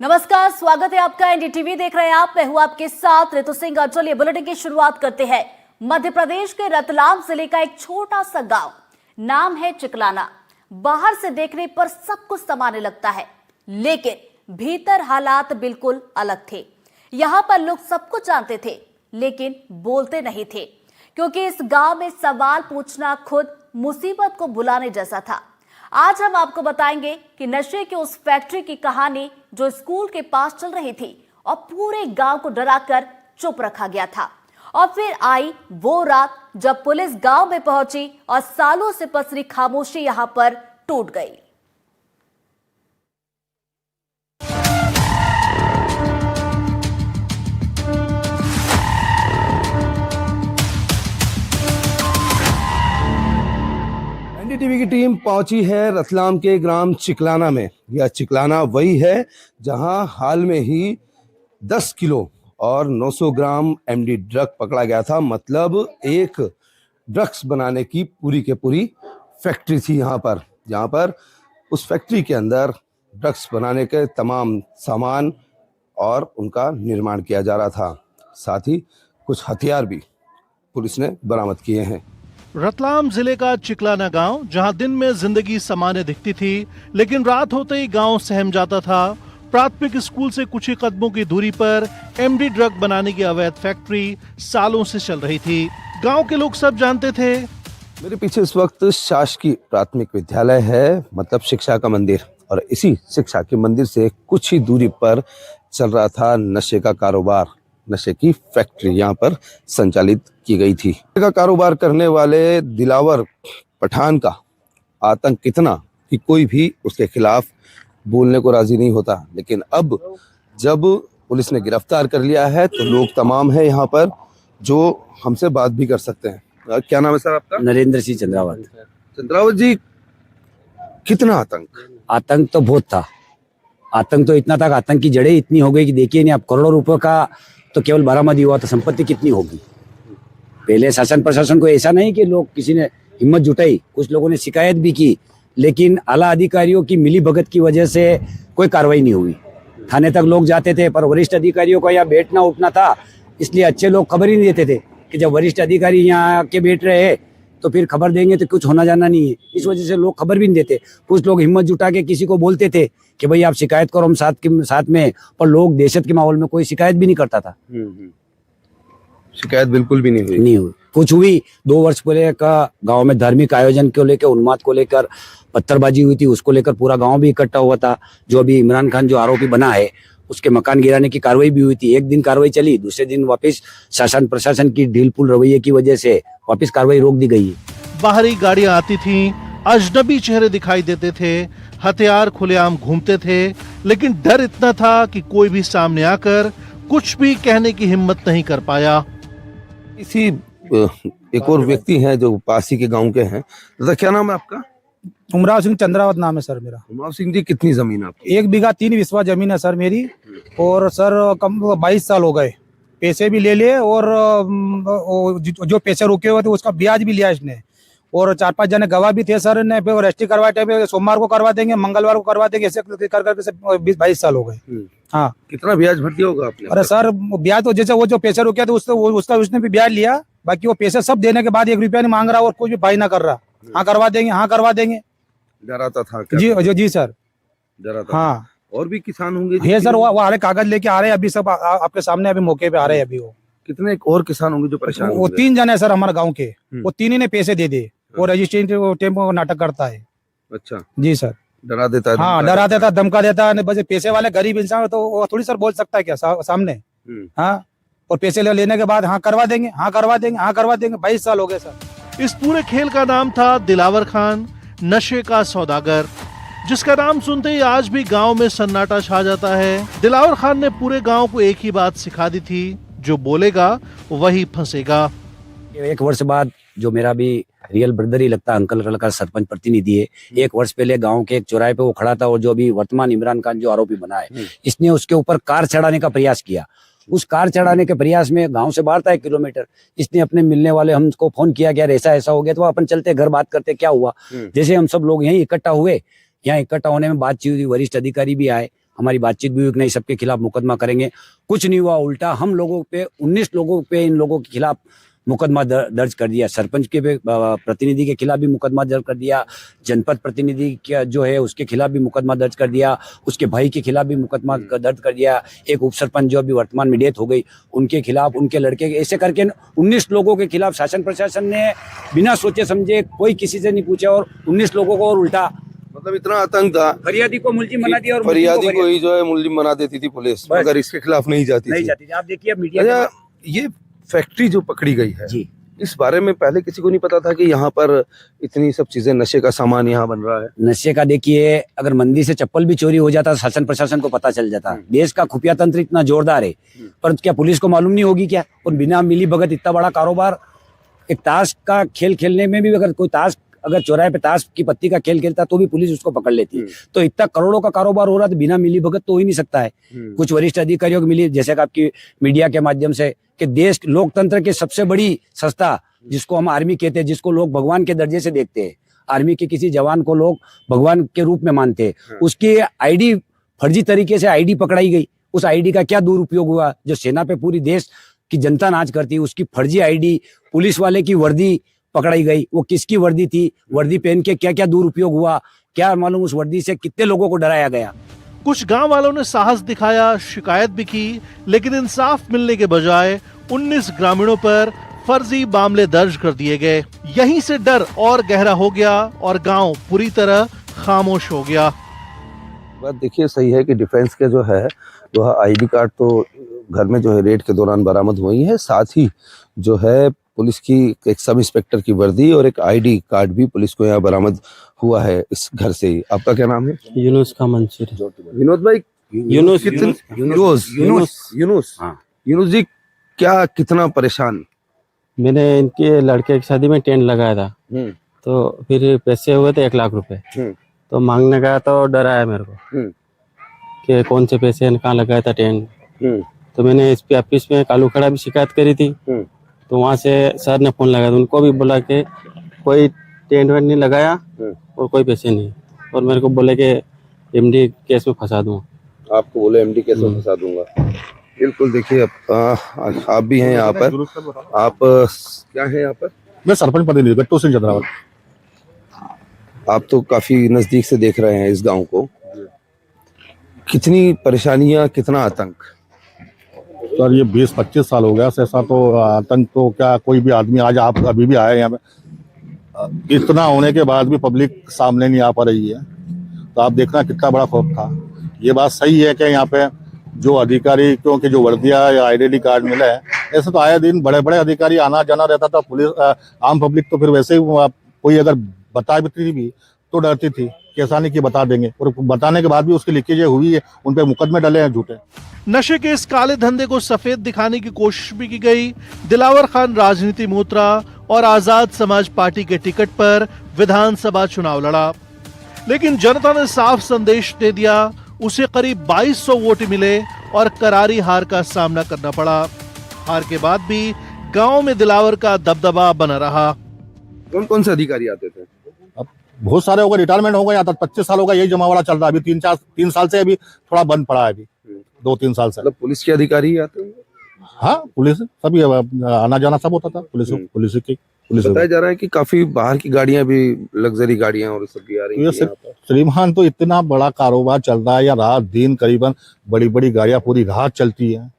नमस्कार, स्वागत है आपका। एनडीटीवी देख रहे हैं आप। मैं हूं आपके साथ ऋतु सिंह। और चलिए बुलेटिन की शुरुआत करते हैं। मध्य प्रदेश के रतलाम जिले का एक छोटा सा गांव, नाम है चिकलाना। बाहर से देखने पर सब कुछ सामान्य लगता है, लेकिन भीतर हालात बिल्कुल अलग थे। यहां पर लोग सब कुछ जानते थे, लेकिन बोलते नहीं थे, क्योंकि इस गांव में सवाल पूछना खुद मुसीबत को बुलाने जैसा था। आज हम आपको बताएंगे कि नशे की उस फैक्ट्री की कहानी जो स्कूल के पास चल रही थी और पूरे गांव को डराकर चुप रखा गया था। और फिर आई वो रात जब पुलिस गांव में पहुंची और सालों से पसरी खामोशी यहां पर टूट गई। एनडीटीवी की टीम पहुंची है रतलाम के ग्राम चिकलाना में। यह चिकलाना वही है जहां हाल में ही 10 किलो और 900 ग्राम एमडी ड्रग पकड़ा गया था। मतलब एक ड्रग्स बनाने की पूरी फैक्ट्री थी यहाँ पर, जहाँ पर उस फैक्ट्री के अंदर ड्रग्स बनाने के तमाम सामान और उनका निर्माण किया जा रहा था। साथ ही कुछ हथियार भी पुलिस ने बरामद किए हैं। रतलाम जिले का चिकलाना गांव, जहां दिन में जिंदगी सामान्य दिखती थी, लेकिन रात होते ही गांव सहम जाता था। प्राथमिक स्कूल से कुछ ही कदमों की दूरी पर एमडी ड्रग बनाने की अवैध फैक्ट्री सालों से चल रही थी। गांव के लोग सब जानते थे। मेरे पीछे इस वक्त शासकीय प्राथमिक विद्यालय है, मतलब शिक्षा का मंदिर, और इसी शिक्षा के मंदिर से कुछ ही दूरी पर चल रहा था नशे का कारोबार। नशे की फैक्ट्री यहाँ पर संचालित की गई थी। नशे का कारोबार करने वाले दिलावर पठान का आतंक इतना कि कोई भी उसके खिलाफ बोलने को राजी नहीं होता। लेकिन अब जब पुलिस ने गिरफ्तार कर लिया है तो लोग तमाम है यहाँ पर जो हमसे बात भी कर सकते हैं। क्या नाम है सर आपका? नरेंद्र सिंह चंद्रावत। चंद्रावत जी, कितना आतंक तो बहुत था। आतंक तो इतना था, आतंक की जड़ें इतनी हो गई कि देखिए नहीं, आप करोड़ों रुपए का तो केवल बरामद हुआ तो संपत्ति कितनी होगी। पहले शासन प्रशासन को ऐसा नहीं कि लोग किसी ने हिम्मत जुटाई, कुछ लोगों ने शिकायत भी की, लेकिन आला अधिकारियों की मिली भगत की वजह से कोई कार्रवाई नहीं हुई। थाने तक लोग जाते थे, पर वरिष्ठ अधिकारियों को यहाँ बैठना उठना था, इसलिए अच्छे लोग खबर ही नहीं देते थे कि जब वरिष्ठ अधिकारी यहाँ आके बैठ रहे हैं तो फिर खबर देंगे तो कुछ होना जाना नहीं है। इस वजह से लोग खबर भी नहीं देते। कुछ लोग हिम्मत जुटा के किसी को बोलते थे कि भाई आप शिकायत करो, हम साथ में, पर लोग दहशत के माहौल में कोई शिकायत भी नहीं करता था। शिकायत बिल्कुल भी नहीं हुई। कुछ हुई 2 वर्ष पहले का गांव में धार्मिक आयोजन को लेकर, उन्माद को लेकर पत्थरबाजी हुई थी, उसको लेकर पूरा गांव भी इकट्ठा हुआ था। जो अभी इमरान खान जो आरोपी बना है उसके मकान गिराने की कार्रवाई भी हुई थी। एक दिन कार्रवाई चली, दूसरे दिन वापस शासन प्रशासन की ढीलपुल रवैये की वजह से वापस कार्रवाई रोक दी गई है। बाहरी गाड़ियां आती थीं, अजनबी चेहरे दिखाई देते थे, हथियार खुलेआम घूमते थे, लेकिन डर इतना था कि कोई भी सामने आकर कुछ भी कहने की हिम्मत नहीं कर पाया। इसी एक और व्यक्ति हैं जो पासी के गांव के हैं। दादा, क्या नाम है आपका? उमराव सिंह चंद्रावत नाम है सर मेरा। उमराव सिंह जी, कितनी जमीन आपकी? 1 बीघा 3 विस्वा जमीन है सर मेरी। और सर कम 22 साल हो गए, पैसे भी ले लिए और जो पैसे रुके हुए थे उसका ब्याज भी लिया इसने। और 4-5 जने गवाह भी थे सर ने, रजिस्ट्री करवाए थे, सोमवार को करवा देंगे, मंगलवार को करवा देंगे, ऐसे कर करके 20-22 साल हो गए। हाँ। कितना ब्याज भर दिया होगा आपने? अरे सर ब्याज तो जैसे वो जो पैसे रुके थे उसका उसने भी ब्याज लिया। बाकी वो पैसे सब देने के बाद 1 रुपया नहीं मांग रहा और कुछ भी भाई ना कर रहा। हाँ करवा देंगे, हाँ करवा देंगे। डराता था जी सर, डराता। हाँ। और भी किसान होंगे? ये सर वो आ रहे, कागज लेके आ रहे हैं अभी, सब आपके सामने अभी मौके पे आ रहे हैं अभी। वो कितने और किसान होंगे जो परेशान? वो 3 जने सर हमारे गांव के, वो 3 ही ने पैसे दे दिए। वो रजिस्ट्रेशन टेम्पो नाटक करता है। अच्छा जी सर, डरा देता है। हाँ डरा देता, धमका देता है। बस पैसे वाले गरीब इंसान तो वो थोड़ी सर बोल सकता है क्या सामने। हाँ, और पैसे लेने के बाद हाँ करवा देंगे, हाँ करवा देंगे, हाँ करवा देंगे। 22 साल हो गए सर। इस पूरे खेल का नाम था दिलावर खान, नशे का सौदागर, जिसका नाम सुनते ही आज भी गांव में सन्नाटा छा जाता है। दिलावर खान ने पूरे गांव को एक ही बात सिखा दी थी, जो बोलेगा वही फंसेगा। 1 वर्ष बाद जो मेरा भी रियल ब्रदर ही लगता, अंकल का सरपंच प्रतिनिधि है, 1 वर्ष पहले गांव के एक चौराहे पे वो खड़ा था और जो अभी वर्तमान इमरान खान जो आरोपी बना है, इसने उसके ऊपर कार चढ़ाने का प्रयास किया। उस कार चढ़ाने के प्रयास में गांव से बाहर था 1 किलोमीटर, इसने अपने मिलने वाले हमको फोन किया कि यार ऐसा हो गया, तो अपन चलते घर बात करते क्या हुआ। जैसे हम सब लोग यहीं इकट्ठा हुए, यहाँ इकट्ठा होने में बातचीत हुई, वरिष्ठ अधिकारी भी आए, हमारी बातचीत भी हुई कि नहीं सबके खिलाफ मुकदमा करेंगे। कुछ नहीं हुआ, उल्टा हम लोगों पे 19 लोगों पे इन लोगों के खिलाफ मुकदमा दर्ज कर दिया। सरपंच के प्रतिनिधि के खिलाफ भी मुकदमा दर्ज कर दिया, जनपद प्रतिनिधि का जो है उसके खिलाफ भी मुकदमा दर्ज कर दिया, उसके भाई के खिलाफ भी मुकदमा दर्ज कर दिया, एक उप सरपंच जो अभी वर्तमान में डेथ हो गई उनके खिलाफ, उनके लड़के, ऐसे करके 19 लोगों के खिलाफ शासन प्रशासन ने बिना सोचे समझे, कोई किसी से नहीं पूछा, और 19 लोगों को और उल्टा मतलब इतना आतंक था, फरियादी को मुलजिम बना दिया और फरियादी को ही जो है मुलजिम बना देती थी पुलिस, मगर इसके खिलाफ नहीं जाती थी। आप देखिए मीडिया अच्छा, ये फैक्ट्री जो पकड़ी गई है जी, इस बारे में पहले किसी को नहीं पता था कि यहाँ पर इतनी सब चीजें, नशे का सामान यहाँ बन रहा है। नशे का देखिए, अगर मंदी से चप्पल भी चोरी हो जाता तो शासन प्रशासन को पता चल जाता। देश का खुफिया तंत्र इतना जोरदार है, पर क्या पुलिस को मालूम नहीं होगी क्या? और बिना मिली भगत इतना बड़ा कारोबार, एक ताश का खेल खेलने में भी अगर कोई ताश, अगर चौराहे पे ताश की पत्ती का खेल खेलता तो भी पुलिस उसको पकड़ लेती है। तो इतना करोड़ों का कारोबार हो रहा तो बिना मिली भगत तो हो ही नहीं सकता है। कुछ वरिष्ठ अधिकारियों को मिली, जैसे कि आपकी मीडिया के माध्यम से, कि देश लोकतंत्र की सबसे बड़ी संस्था जिसको हम आर्मी कहते हैं, जिसको लोग भगवान के दर्जे से देखते हैं, आर्मी के किसी जवान को लोग भगवान के रूप में मानते हैं, उसकी आईडी फर्जी तरीके से आईडी पकड़ाई गई। उस आईडी का क्या दुरुपयोग हुआ? जो सेना पे पूरी देश की जनता नाच करती है, उसकी फर्जी आईडी, पुलिस वाले की वर्दी पकड़ाई गई। वो किसकी वर्दी थी? वर्दी पहन के क्या क्या दुरुपयोग हुआ, क्या मालूम? उस वर्दी से कितने लोगों को डराया गया। कुछ गांव वालों ने साहस दिखाया, शिकायत भी की, लेकिन इंसाफ मिलने के बजाय 19 ग्रामीणों पर फर्जी मामले दर्ज कर दिए गए। यहीं से डर और गहरा हो गया और गांव पूरी तरह खामोश हो गया। बात देखिए सही है कि डिफेंस के जो है वह आईडी कार्ड तो घर में जो है रेड के दौरान बरामद हुई है, साथ ही जो है पुलिस की एक सब इंस्पेक्टर की वर्दी और एक आईडी कार्ड भी पुलिस को यहाँ बरामद हुआ है इस घर से ही। आपका क्या नाम है? यूनुस का मंसूर। विनोद भाई, यूनुस यूनुस जी, क्या कितना परेशान? मैंने इनके लड़के की शादी में टेंट लगाया था, तो फिर पैसे हुए थे 1 लाख रुपए, तो मांगने गया तो डराया मेरे को कि कौन से पैसे कहाँ लगाया था टेंट। तो मैंने एसपी ऑफिस में कालू खड़ा भी शिकायत करी थी, तो वहाँ से सर ने फोन लगाया, उनको भी बोला कि कोई टेंट वेंट नहीं लगाया और कोई पैसे नहीं, और मेरे को बोले कि एमडी केस में फंसा दूंगा। आपको बोले एमडी केस में फंसा दूंगा? बिल्कुल। देखिए आप भी हैं यहाँ पर, आप क्या हैं यहाँ पर? मैं सरपंच प्रतिनिधि गट्टू सिंह चंद्रावत। आप तो काफी नजदीक से देख रहे हैं इस गांव को, कितनी परेशानियां, कितना आतंक? सर ये 20-25 साल हो गया, ऐसा तो आतंक तो क्या, कोई भी आदमी, आज आप अभी भी आए यहाँ पे, इतना होने के बाद भी पब्लिक सामने नहीं आ पा रही है, तो आप देखना कितना बड़ा खौफ था। ये बात सही है कि यहाँ पे जो अधिकारी, क्योंकि जो वर्दिया या आइडेंटिटी कार्ड मिला है, ऐसे तो आए दिन बड़े बड़े अधिकारी आना जाना रहता था। पुलिस, आम पब्लिक तो फिर वैसे ही कोई अगर बता भी तो डरती थी कि ऐसा नहीं कि बता देंगे, और बताने के बाद भी उसकी लीकेज हुई है, उन पे मुकदमे डले हैं झूठे। नशे के इस काले धंधे को सफेद दिखाने की कोशिश भी की गई। दिलावर खान राजनीति में उतरा और आजाद समाज पार्टी के टिकट पर विधानसभा चुनाव लड़ा, लेकिन जनता ने साफ संदेश दे दिया। उसे करीब 2200 वोट मिले और करारी हार का सामना करना पड़ा। हार के बाद भी गांव में दिलावर का दबदबा बना रहा। कौन कौन से अधिकारी आते थे? अब बहुत सारे हो गए, रिटायरमेंट हो गए, यहाँ तक 25 साल हो गए, यही जमावड़ा चल रहा है। अभी 3 साल से अभी थोड़ा बंद पड़ा है, अभी 2-3 साल से। मतलब पुलिस के अधिकारी ही आते हैं? हाँ, पुलिस सभी आना जाना सब होता था, पुलिस बताया जा रहा है कि काफी बाहर की गाड़ियां भी, लग्जरी गाड़ियां और सब भी आ रही हैं यहाँ पर। श्रीमान तो इतना बड़ा कारोबार चल रहा है, या रात दिन करीबन बड़ी बड़ी गाड़ियां पूरी रात चलती है।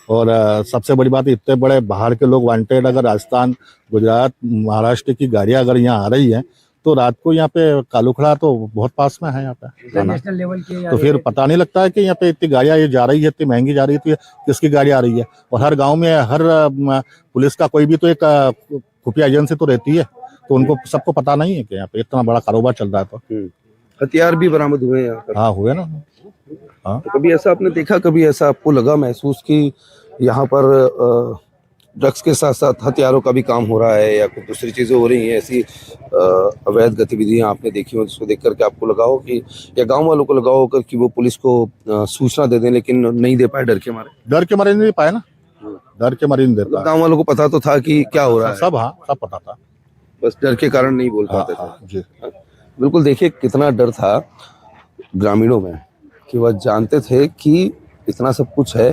और सबसे बड़ी बात, इतने बड़े बाहर के लोग वांटेड, अगर राजस्थान, गुजरात, महाराष्ट्र की गाड़ियां अगर यहाँ आ रही है, तो रात को यहाँ पे कालूखड़ा तो बहुत पास में है यहाँ पे, नेशनल लेवल की, तो फिर पता नहीं लगता है कि यहाँ पे इतनी गाड़ियां ये जा रही है, इतनी महंगी जा रही है, तो किसकी गाड़ी आ रही है। और हर गांव में हर पुलिस का कोई भी तो एक खुफिया एजेंसी तो रहती है, तो उनको सबको पता नहीं है कि यहाँ पे इतना बड़ा कारोबार चल रहा है। तो हथियार भी बरामद हुए यहाँ पर? हाँ, हुए ना। हाँ, तो कभी ऐसा आपने देखा, कभी ऐसा आपको लगा, महसूस कि यहाँ पर ड्रग्स के साथ साथ हथियारों का भी काम हो रहा है, या कुछ दूसरी चीजें हो रही हैं, ऐसी अवैध गतिविधियां आपने देखी हो जिसको देख करके आपको लगा हो कि, या गांव वालों को लगा हो कि वो पुलिस को सूचना दे दें लेकिन नहीं दे पाए डर के मारे? डर के मारे नहीं पाए ना, डर के मारे नहीं देता। गांव वालों को पता तो था कि क्या हो रहा है सब, हाँ सब पता था, बस डर के कारण नहीं बोल पाते थे। जी बिल्कुल। देखिए कितना डर था ग्रामीणों में, कि वह जानते थे कि इतना सब कुछ है,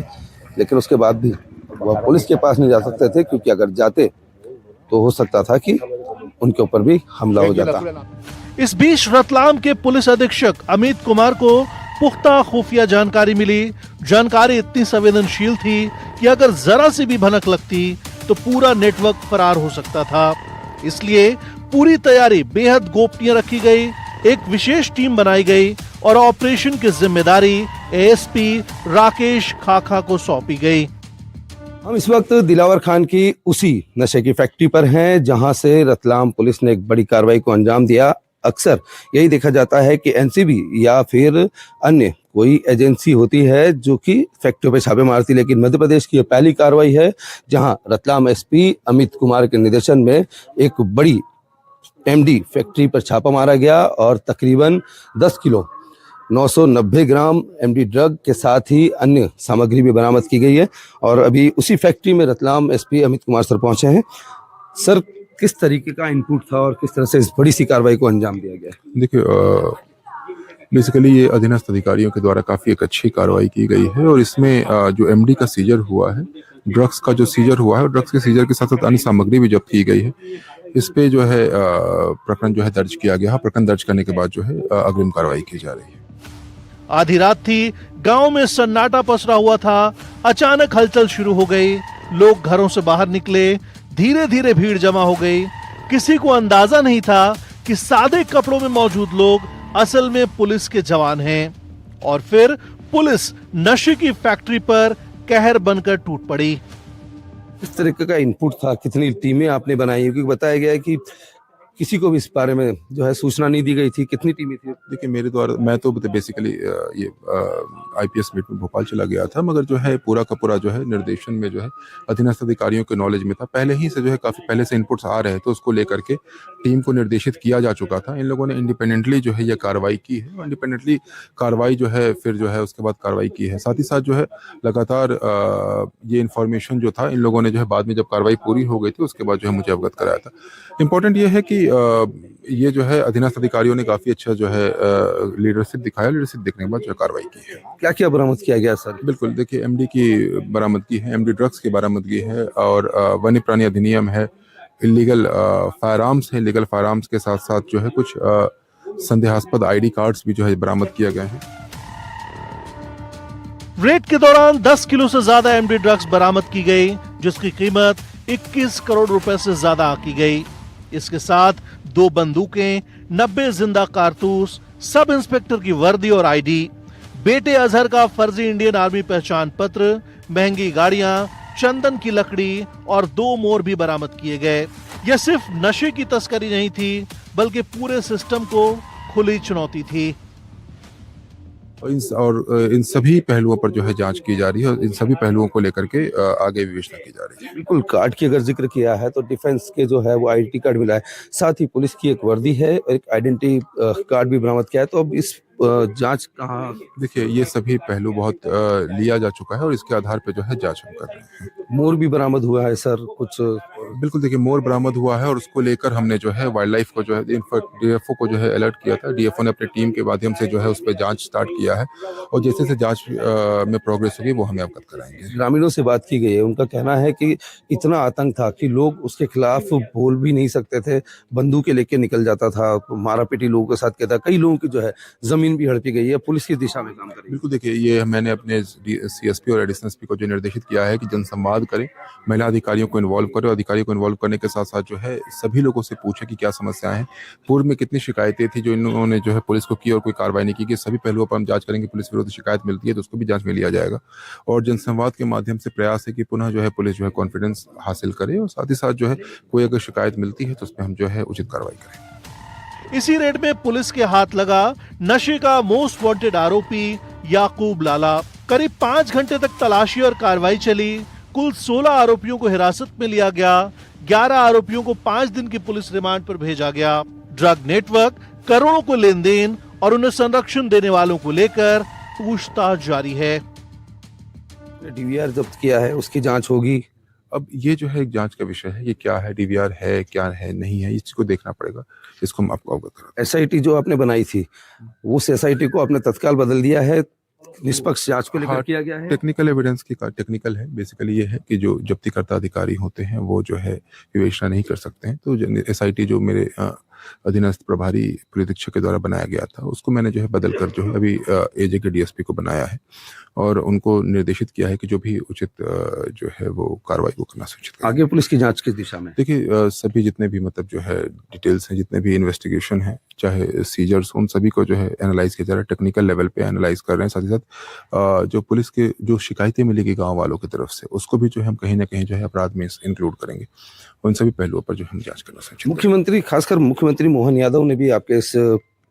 लेकिन उसके बाद भी वह पुलिस के पास नहीं जा सकते थे, क्योंकि अगर जाते तो हो सकता था कि उनके ऊपर भी हमला हो जाता। इस बीच रतलाम के पुलिस अधीक्षक अमित कुमार को पुख्ता खुफिया जानकारी मिली। जानकारी इतनी संवेदनशील थी कि अगर जरा सी भी भनक लगती तो पूरा नेटवर्क फरार हो सकता था। इसलिए पूरी तैयारी बेहद गोपनीय रखी गई। एक विशेष टीम बनाई गई और ऑपरेशन की जिम्मेदारी एएसपी राकेश खाखा को सौंपी गई। हम इस वक्त दिलावर खान की उसी नशे की फैक्ट्री पर हैं, जहां से रतलाम पुलिस ने एक बड़ी कार्रवाई को अंजाम दिया। अक्सर यही देखा जाता है कि एनसीबी या फिर अन्य कोई एजेंसी होती है जो कि फैक्ट्रियों पे छापे मारती, लेकिन मध्य प्रदेश की यह पहली कार्रवाई है जहां रतलाम एसपी अमित कुमार के निर्देशन में एक बड़ी एमडी फैक्ट्री पर छापा मारा गया और तकरीबन 10 किलो 990 ग्राम एमडी ड्रग के साथ ही अन्य सामग्री भी बरामद की गई है। और अभी उसी फैक्ट्री में रतलाम एसपी अमित कुमार सर पहुंचे हैं। सर, किस तरीके का इनपुट था और किस तरह से इस बड़ी सी कार्रवाई को अंजाम दिया गया? देखिए, बेसिकली ये अधीनस्थ अधिकारियों के द्वारा काफ़ी एक अच्छी कार्रवाई की गई है और इसमें जो एमडी का सीजर हुआ है, ड्रग्स का जो सीजर हुआ है, ड्रग्स के सीजर के साथ साथ अन्य सामग्री भी जब्त की गई है। इस पे जो है प्रकरण जो है दर्ज किया गया है। प्रकरण दर्ज करने के बाद जो है अग्रिम कार्रवाई की जा रही है। आधी रात थी, गांव में सन्नाटा पसरा हुआ था। अचानक हलचल शुरू हो गई। लोग घरों से बाहर निकले। धीरे धीरे भीड़ जमा हो गई। किसी को अंदाजा नहीं था कि सादे कपड़ों में मौजूद लोग असल में पुलिस के जवान हैं। और फिर पुलिस नशे की फैक्ट्री पर कहर बनकर टूट पड़ी। इस तरीके का इनपुट था, कितनी टीमें आपने बनाई? क्योंकि बताया गया है कि किसी को भी इस बारे में जो है सूचना नहीं दी गई थी। कितनी टीमें थी? देखिए, मेरे द्वारा मैं तो बेसिकली ये आईपीएस मीट में भोपाल चला गया था, मगर जो है पूरा का पूरा जो है निर्देशन में जो है अधीनस्थ अधिकारियों के नॉलेज में था। पहले ही से जो है काफ़ी पहले से इनपुट्स आ रहे हैं, तो उसको लेकर के टीम को निर्देशित किया जा चुका था। इन लोगों ने इंडिपेंडेंटली जो है ये कार्रवाई की है। इंडिपेंडेंटली कार्रवाई जो है फिर जो है उसके बाद कार्रवाई की है। साथ ही साथ जो है लगातार ये इन्फॉर्मेशन जो था इन लोगों ने जो है बाद में जब कार्रवाई पूरी हो गई थी उसके बाद जो है मुझे अवगत कराया था। इम्पोर्टेंट ये है कि ये जो है अधीनस्थ अधिकारियों ने काफी अच्छा जो है लीडरशिप दिखाया। लीडरशिप दिखने के बाद जो कार्रवाई की है। क्या क्या बरामद किया गया सर? बिल्कुल, देखिए, एमडी की बरामदगी है, एमडी ड्रग्स की बरामदगी है और वन्य प्राणी अधिनियम है, इलीगल फायर आर्म्स है। इलीगल फायर आर्म्स के साथ साथ जो है कुछ संदेहास्पद आईडी कार्ड्स भी जो है बरामद किए गए हैं। रेड के दौरान 10 किलो से ज्यादा एमडी ड्रग्स बरामद की गई, जिसकी कीमत 21 करोड़ रुपए से ज्यादा आंकी गई। इसके साथ 2 बंदूकें, 90 जिंदा कारतूस, सब इंस्पेक्टर की वर्दी और आईडी, बेटे अजहर का फर्जी इंडियन आर्मी पहचान पत्र, महंगी गाड़ियां, चंदन की लकड़ी और 2 मोर भी बरामद किए गए। यह सिर्फ नशे की तस्करी नहीं थी, बल्कि पूरे सिस्टम को खुली चुनौती थी। और इन सभी पहलुओं पर जो है जांच की जा रही है और इन सभी पहलुओं को लेकर के आगे विवेचना की जा रही है। बिल्कुल, कार्ड की अगर जिक्र किया है तो डिफेंस के जो है वो आईडेंटिटी कार्ड मिला है, साथ ही पुलिस की एक वर्दी है, एक आइडेंटिटी कार्ड भी बरामद किया है। तो अब इस जांच कहाँ? देखिए, ये सभी पहलू बहुत लिया जा चुका है और इसके आधार पे जो है जांच हम कर रहे हैं। मोर भी बरामद हुआ है सर कुछ? बिल्कुल, देखिए, मोर बरामद हुआ है और उसको लेकर हमने जो है वाइल्ड लाइफ को जो है डीएफओ को जो है अलर्ट किया था। डीएफओ ने अपनी टीम के माध्यम से जो है उस पर जांच स्टार्ट किया है और जैसे जैसे जांच में प्रोग्रेस होगी वो हमें अवगत कराएंगे। ग्रामीणों से बात की गई है, उनका कहना है कि इतना आतंक था कि लोग उसके खिलाफ बोल भी नहीं सकते थे, बंदूकें लेके निकल जाता था, मारा पीटी लोगों के साथ किया था। कई लोगों की जो है जमीन भी हड़पी गई है। पुलिस की दिशा में काम करेगी। बिल्कुल, देखिए, ये मैंने अपने सीएसपी और एडिशनल एसपी को जो निर्देशित किया है कि जनसंवाद करें, महिला अधिकारियों को इन्वॉल्व करें। अधिकारियों को इन्वॉल्व करने के साथ साथ जो है सभी लोगों से पूछे कि क्या समस्याएं हैं, पूर्व में कितनी शिकायतें थी जो इन लोगों ने जो है पुलिस को की और कोई कार्रवाई नहीं की। सभी पहलुओं पर हम जांच करेंगे। पुलिस विरोधी शिकायत मिलती है तो उसको भी जांच में लिया जाएगा और जनसंवाद के माध्यम से प्रयास है कि पुनः जो है पुलिस जो है कॉन्फिडेंस हासिल करे और साथ ही साथ जो है कोई अगर शिकायत मिलती है तो उसमें हम जो है उचित कार्रवाई करें। इसी रेड में पुलिस के हाथ लगा नशे का मोस्ट वांटेड आरोपी याकूब लाला। करीब 5 घंटे तक तलाशी और कार्रवाई चली। कुल 16 आरोपियों को हिरासत में लिया गया। 11 आरोपियों को 5 दिन की पुलिस रिमांड पर भेजा गया। ड्रग नेटवर्क, करोड़ों को लेन देन और उन्हें संरक्षण देने वालों को लेकर पूछताछ जारी है। डीवीआर जब्त किया है, उसकी जांच होगी। अब ये जो है एक जांच का विषय है, ये क्या है, डीवीआर है क्या है नहीं है, इसको देखना पड़ेगा। इसको हम आपको अवगत करा। एसआईटी जो आपने बनाई थी, उस एसआईटी को आपने तत्काल बदल दिया है। निष्पक्ष जांच को लेकर हाँ, किया गया है। टेक्निकल एविडेंस की टेक्निकल है, बेसिकली ये है कि जो जब्तीकर्ता अधिकारी होते हैं वो जो है विवेचना नहीं कर सकते हैं। तो एसआईटी जो मेरे अधीनस्थ प्रभारी पुलिस अधीक्षक के द्वारा बनाया गया था उसको मैंने जो है बदल कर जो है अभी एजे के डीएसपी को बनाया है और उनको निर्देशित किया है कि जो भी उचित जो है वो कार्रवाई को करना सुनिश्चित करें। आगे पुलिस की जांच किस दिशा में? देखिए सभी जितने भी मतलब जो है डिटेल्स हैं, जितने भी इन्वेस्टिगेशन है, चाहे सीजर्स, उन सभी को जो है एनालाइज किया जा रहा है, टेक्निकल लेवल पे एनालाइज कर रहे हैं। साथ ही साथ जो पुलिस के जो शिकायतें मिलेगी गांव वालों की तरफ से उसको भी जो है हम कहीं ना कहीं जो है अपराध में इंक्लूड करेंगे। उन सभी पहलुओं पर जो हम जांच करना सुनिश्चित। मुख्यमंत्री, खासकर मुख्यमंत्री मोहन यादव ने भी आपके इस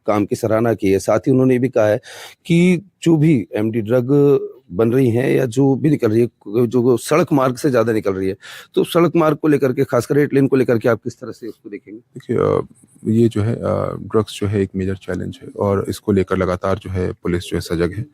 काम की सराहना की है। साथ ही उन्होंने ये भी कहा है कि जो भी एमडी ड्रग बन रही है या जो भी निकल रही है, जो सड़क मार्ग से ज्यादा निकल रही है, तो सड़क मार्ग को लेकर के, खासकर 8 लेन को लेकर के आप किस तरह से उसको देखेंगे? देखिए ये जो है ड्रग्स जो है एक मेजर चैलेंज है और इसको लेकर लगातार जो है पुलिस जो है सजग है।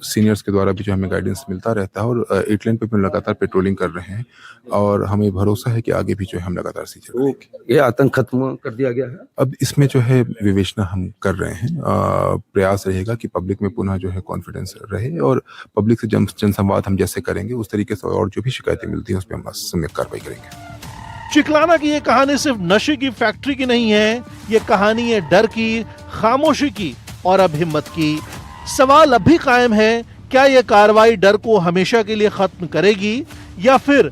सीनियर्स के द्वारा भी जो हमें गाइडेंस मिलता रहता है और 8 लेन पे भी लगातार पेट्रोलिंग कर रहे हैं और हमें भरोसा है कि आगे भी जो है हम लगातार सीजर करेंगे। ये आतंक खत्म कर दिया गया है। अब इसमें जो है विवेचना हम कर रहे हैं। प्रयास रहेगा कि पब्लिक में पुनः जो है कॉन्फिडेंस रहे और पब्लिक से जनसंवाद हम जैसे करेंगे उस तरीके से और जो भी शिकायतें मिलती हैं उस पर हम सम्यक कार्रवाई करेंगे। चिकलाना की ये कहानी सिर्फ नशे की फैक्ट्री की नहीं है, ये कहानी है डर की, खामोशी की और अब हिम्मत की। सवाल अब भी कायम है, क्या यह कार्रवाई डर को हमेशा के लिए खत्म करेगी या फिर